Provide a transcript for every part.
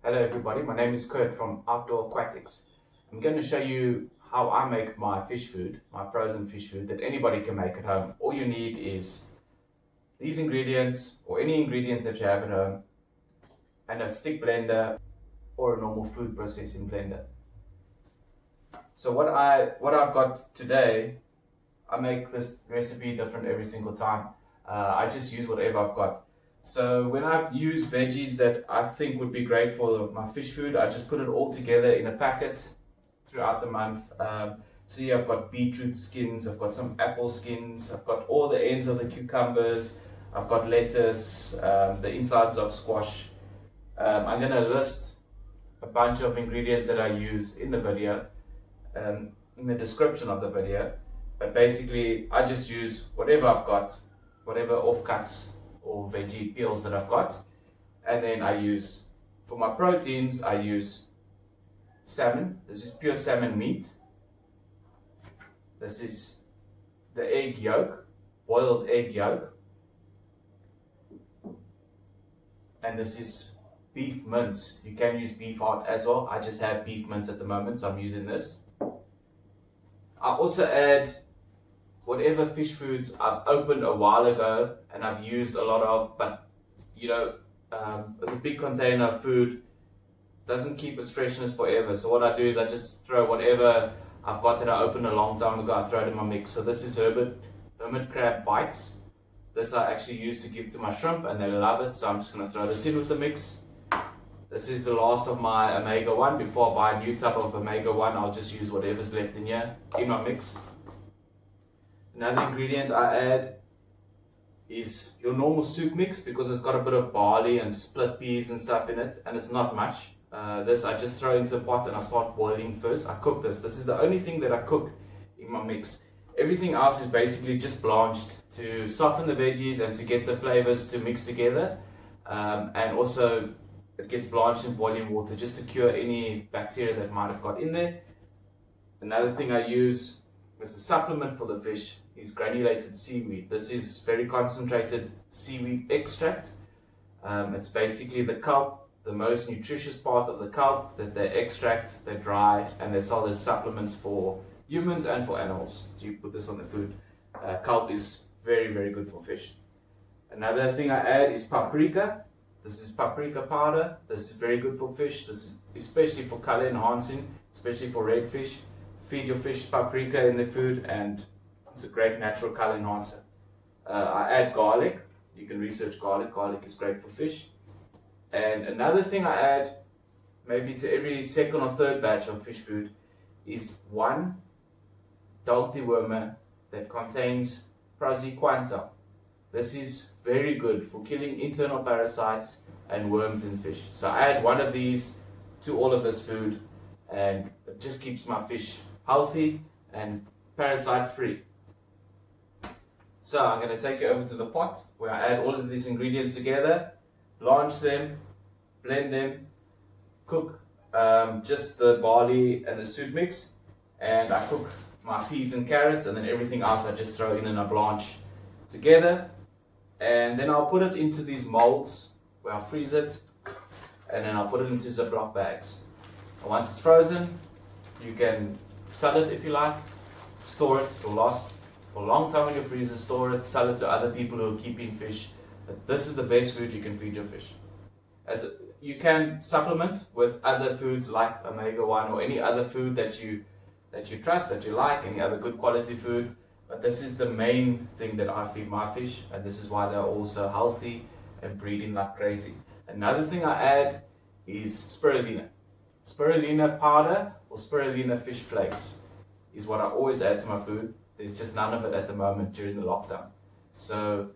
Hello everybody, my name is Kurt from Outdoor Aquatics. I'm going to show you how I make my fish food, my frozen fish food that anybody can make at home. All you need is these ingredients or any ingredients that you have at home and a stick blender or a normal food processing blender. So what I've got today, I make this recipe different every single time. I just use whatever I've got. So when I've used veggies that I think would be great for my fish food, I just put it all together in a packet throughout the month. So here I've got beetroot skins, I've got some apple skins, I've got all the ends of the cucumbers, I've got lettuce, the insides of squash. I'm going to list a bunch of ingredients that I use in the video, in the description of the video. But basically, I just use whatever I've got, whatever offcuts or veggie peels that I've got. And then I use, for my proteins, I use salmon. This is pure salmon meat. This is the egg yolk, boiled egg yolk. And this is beef mince. You can use beef heart as well. I just have beef mince at the moment, so I'm using this. I also add whatever fish foods I've opened a while ago and I've used a lot of, but you know, the big container of food doesn't keep its freshness forever. So what I do is I just throw whatever I've got that I opened a long time ago, I throw it in my mix. So this is hermit crab bites. This I actually use to give to my shrimp and they love it. So I'm just going to throw this in with the mix. This is the last of my omega-1. Before I buy a new type of omega-1, I'll just use whatever's left in here in my mix. Another ingredient I add is your normal soup mix because it's got a bit of barley and split peas and stuff in it, and it's not much. This I just throw into a pot and I start boiling first. I cook this. This is the only thing that I cook in my mix. Everything else is basically just blanched to soften the veggies and to get the flavors to mix together. And also it gets blanched in boiling water just to cure any bacteria that might have got in there. Another thing I use as a supplement for the fish is granulated seaweed. This is very concentrated seaweed extract. It's basically the kelp, the most nutritious part of the kelp that they extract, they dry, and they sell as supplements for humans and for animals. So you put this on the food. Kelp is very, very good for fish. Another thing I add is paprika. This is paprika powder. This is very good for fish. This is especially for color enhancing, especially for red fish. Feed your fish paprika in the food and it's a great natural color enhancer. I add garlic. You can research garlic. Garlic is great for fish. And another thing I add, maybe to every second or third batch of fish food, is one dog dewormer that contains praziquantel. This is very good for killing internal parasites and worms in fish. So I add one of these to all of this food and it just keeps my fish healthy and parasite free. So I'm going to take it over to the pot where I add all of these ingredients together, blanch them, blend them, cook just the barley and the soup mix, and I cook my peas and carrots, and then everything else I just throw in and I blanch together. And then I'll put it into these molds where I'll freeze it, and then I'll put it into Ziploc bags. And once it's frozen, you can sell it if you like, store it, it'll last for a long time in your freezer, store it, sell it to other people who are keeping fish. But this is the best food you can feed your fish. You can supplement with other foods like omega-1 or any other food that you trust, that you like, any other good quality food. But this is the main thing that I feed my fish, and this is why they're all so healthy and breeding like crazy. Another thing I add is spirulina. Spirulina powder or spirulina fish flakes is what I always add to my food. There's just none of it at the moment during the lockdown. So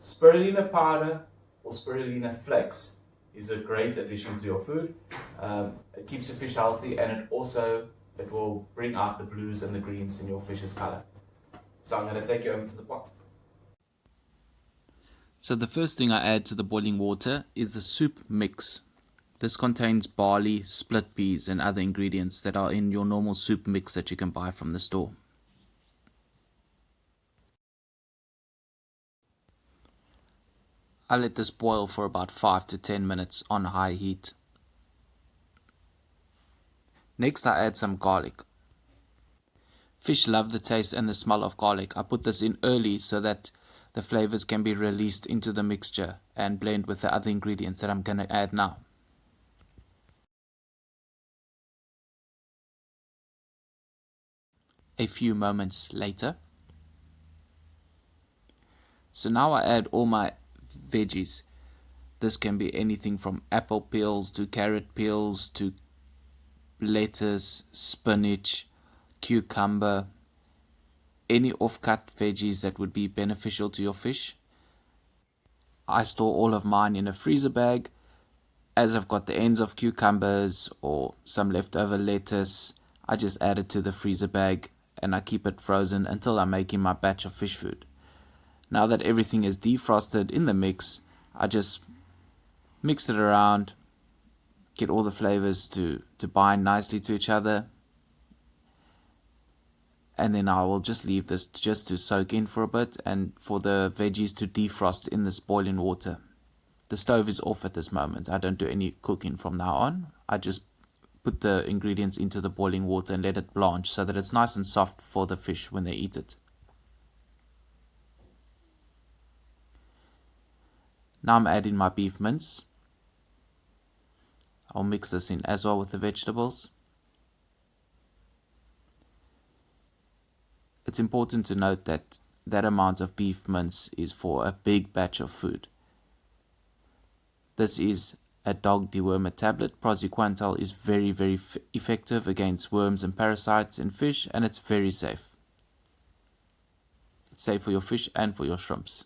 spirulina powder or spirulina flakes is a great addition to your food. It keeps your fish healthy, and it will bring out the blues and the greens in your fish's color. So I'm going to take you over to the pot. So the first thing I add to the boiling water is the soup mix. This contains barley, split peas and other ingredients that are in your normal soup mix that you can buy from the store. I let this boil for about 5 to 10 minutes on high heat. Next I add some garlic. Fish love the taste and the smell of garlic. I put this in early so that the flavors can be released into the mixture and blend with the other ingredients that I'm going to add now. A few moments later. So now I add all my veggies. This can be anything from apple peels to carrot peels to lettuce, spinach, cucumber, any offcut veggies that would be beneficial to your fish. I store all of mine in a freezer bag, as I've got the ends of cucumbers or some leftover lettuce. I just add it to the freezer bag and I keep it frozen until I'm making my batch of fish food. Now that everything is defrosted in the mix, I just mix it around, get all the flavors to bind nicely to each other, and then I will just leave this just to soak in for a bit and for the veggies to defrost in this boiling water. The stove is off at this moment. I don't do any cooking from now on. I just put the ingredients into the boiling water and let it blanch so that it's nice and soft for the fish when they eat it. Now I'm adding my beef mince. I'll mix this in as well with the vegetables. It's important to note that that amount of beef mince is for a big batch of food. This is a dog dewormer tablet. Praziquantel is very, very effective against worms and parasites in fish, and it's very safe. It's safe for your fish and for your shrimps.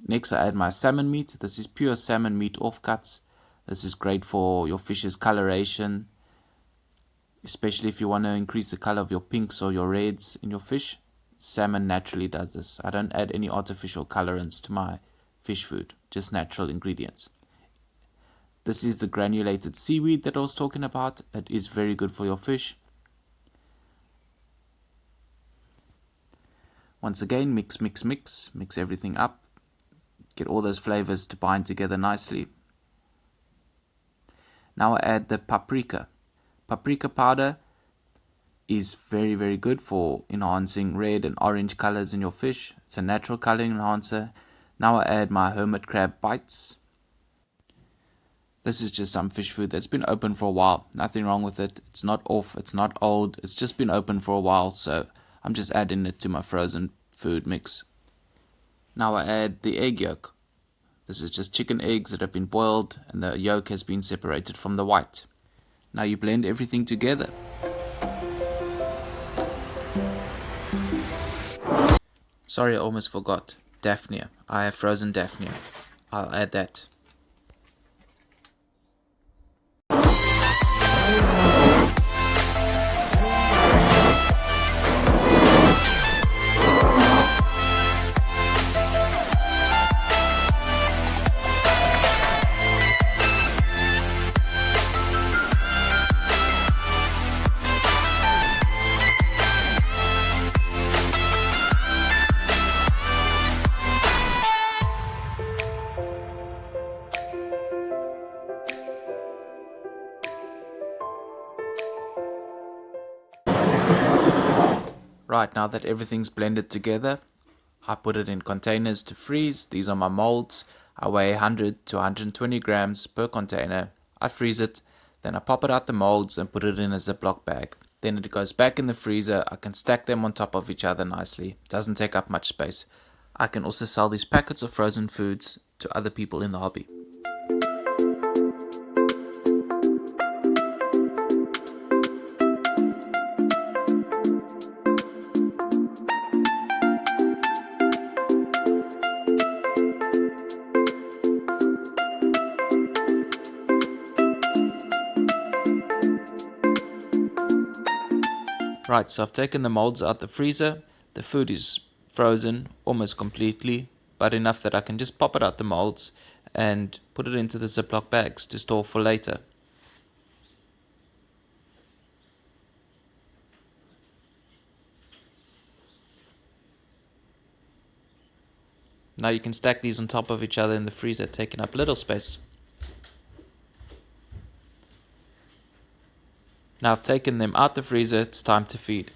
Next I add my salmon meat. This is pure salmon meat offcuts. This is great for your fish's coloration, especially if you want to increase the color of your pinks or your reds in your fish. Salmon naturally does this. I don't add any artificial colorants to my fish food, just natural ingredients. This is the granulated seaweed that I was talking about. It is very good for your fish. Once again, mix everything up. Get all those flavors to bind together nicely. Now I add the paprika. Paprika powder is very, very good for enhancing red and orange colors in your fish. It's a natural coloring enhancer. Now I add my hermit crab bites. This is just some fish food that's been open for a while. Nothing wrong with it. It's not off, it's not old. It's just been open for a while, so I'm just adding it to my frozen food mix. Now I add the egg yolk. This is just chicken eggs that have been boiled and the yolk has been separated from the white. Now you blend everything together. Sorry, I almost forgot. Daphnia. I have frozen Daphnia. I'll add that. Right, now that everything's blended together, I put it in containers to freeze. These are my molds. I weigh 100 to 120 grams per container. I freeze it, then I pop it out the molds and put it in a Ziploc bag. Then it goes back in the freezer. I can stack them on top of each other nicely. It doesn't take up much space. I can also sell these packets of frozen foods to other people in the hobby. Right, so I've taken the molds out the freezer. The food is frozen almost completely, but enough that I can just pop it out the molds and put it into the Ziploc bags to store for later. Now you can stack these on top of each other in the freezer, taking up little space. Now I've taken them out the freezer, it's time to feed.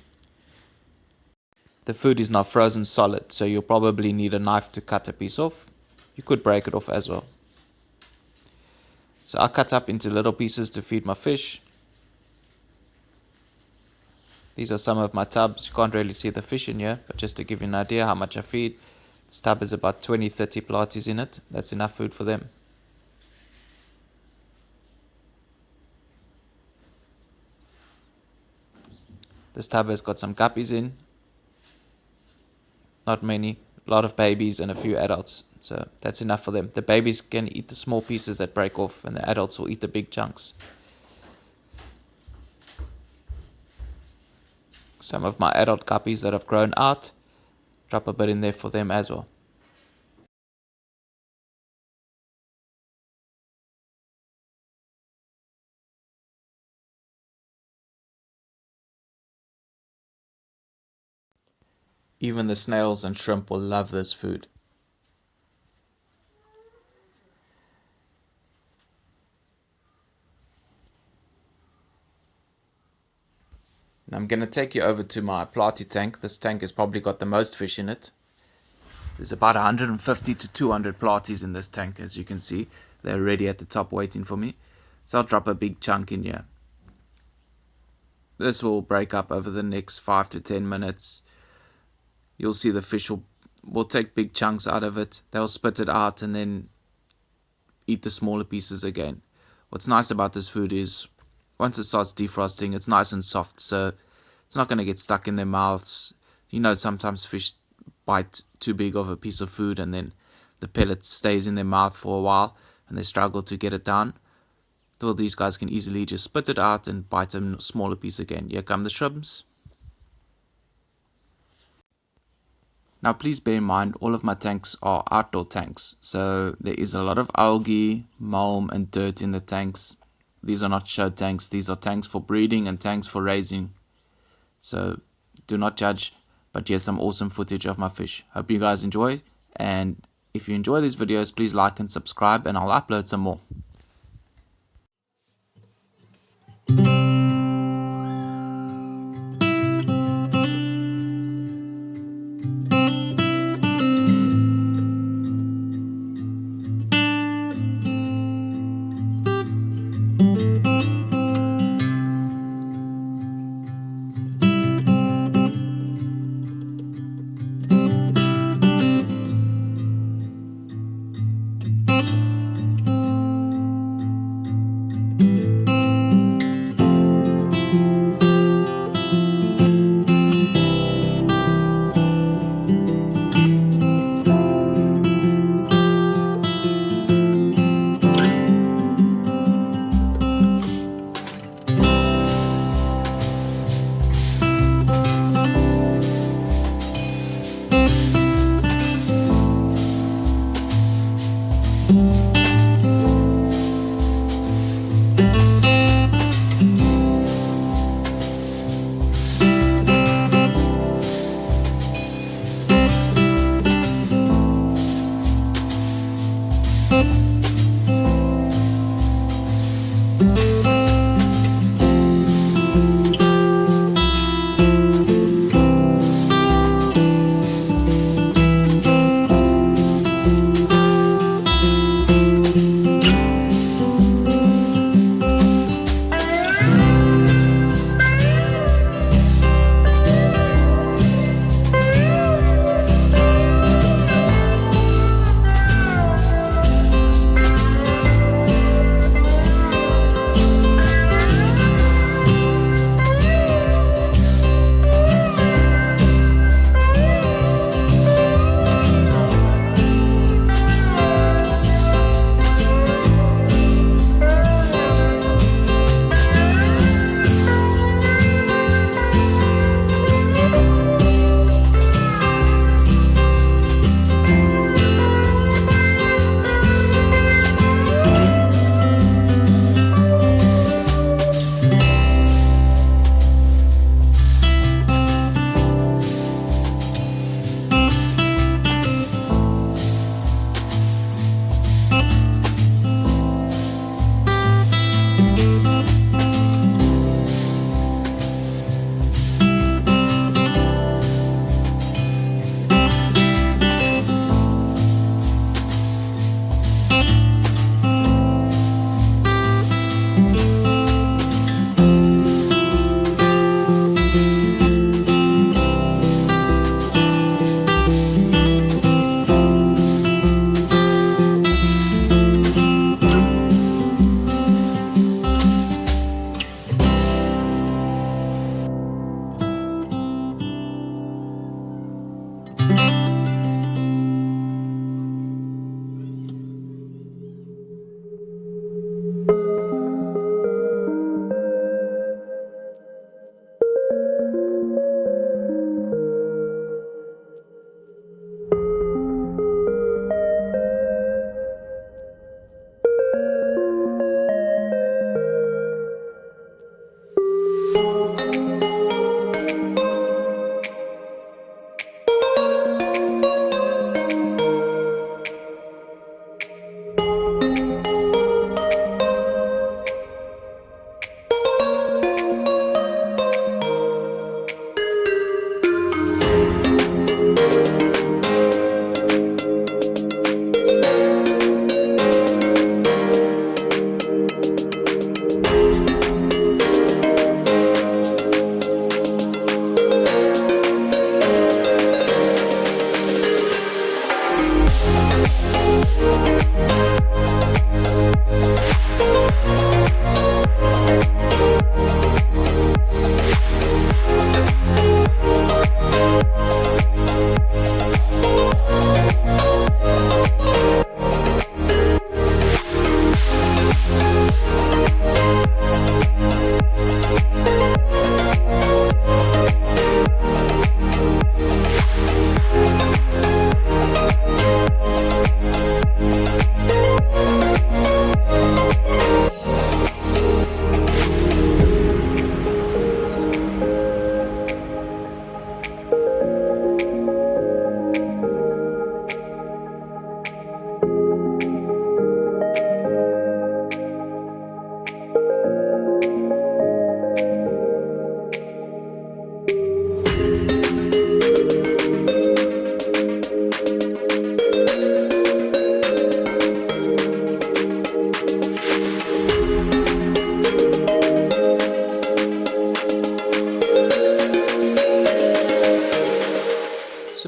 The food is now frozen solid, so you'll probably need a knife to cut a piece off. You could break it off as well. So I cut up into little pieces to feed my fish. These are some of my tubs. You can't really see the fish in here, but just to give you an idea how much I feed. This tub is about 20-30 platies in it. That's enough food for them. This tub has got some guppies in. Not many. A lot of babies and a few adults. So that's enough for them. The babies can eat the small pieces that break off, and the adults will eat the big chunks. Some of my adult guppies that have grown out, drop a bit in there for them as well. Even the snails and shrimp will love this food. Now I'm going to take you over to my platy tank. This tank has probably got the most fish in it. There's about 150 to 200 platies in this tank, as you can see. They're already at the top waiting for me. So I'll drop a big chunk in here. This will break up over the next 5 to 10 minutes. You'll see the fish will take big chunks out of it. They'll spit it out and then eat the smaller pieces again. What's nice about this food is once it starts defrosting, it's nice and soft, so it's not going to get stuck in their mouths. You know, sometimes fish bite too big of a piece of food and then the pellet stays in their mouth for a while and they struggle to get it down. Though these guys can easily just spit it out and bite a smaller piece again. Here come the shrimps. Now please bear in mind, all of my tanks are outdoor tanks, so there is a lot of algae, mulm and dirt in the tanks. These are not show tanks, these are tanks for breeding and tanks for raising. So do not judge, but here's some awesome footage of my fish. Hope you guys enjoy, and if you enjoy these videos, please like and subscribe and I'll upload some more.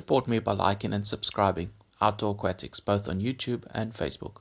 support me by liking and subscribing Outdoor Aquatics both on YouTube and Facebook.